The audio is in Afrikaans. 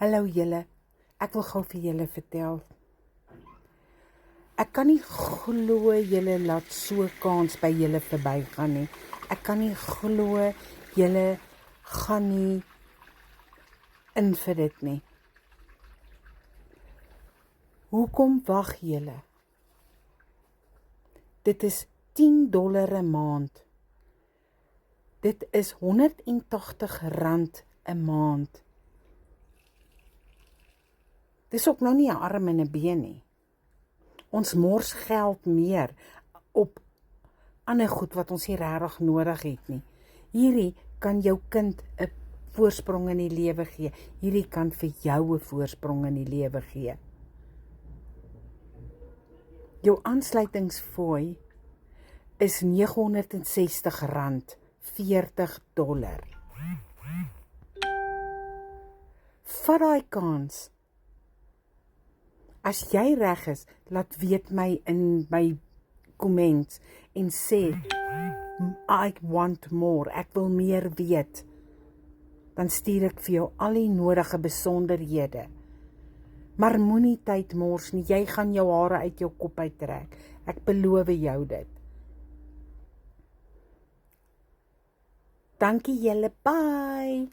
Hallo julle, ek wil gou vir julle vertel. Ek kan nie glo julle laat so kans by julle verbygaan nie. Ek kan nie glo julle gaan nie in vir dit nie. Hoekom wag julle? Dit is $10 'n maand. Dit is R180 'n maand. Dis ook nou nie 'n arm en 'n been nie. Ons mors geld meer op ander goed wat ons nie regtig nodig het nie. Hierdie kan jou kind 'n voorsprong in die lewe gee. Hierdie kan vir jou 'n voorsprong in die lewe gee. Jou aansluitingsfooi is R960, $40. Vat daai kans. As jy reg is, laat weet my in my comments en sê, I want more, ek wil meer weet. Dan stuur ek vir jou al die nodige besonderhede. Maar moenie tyd mors nie, jy gaan jou hare uit jou kop uittrek. Ek beloof jou dit. Dankie julle, bye!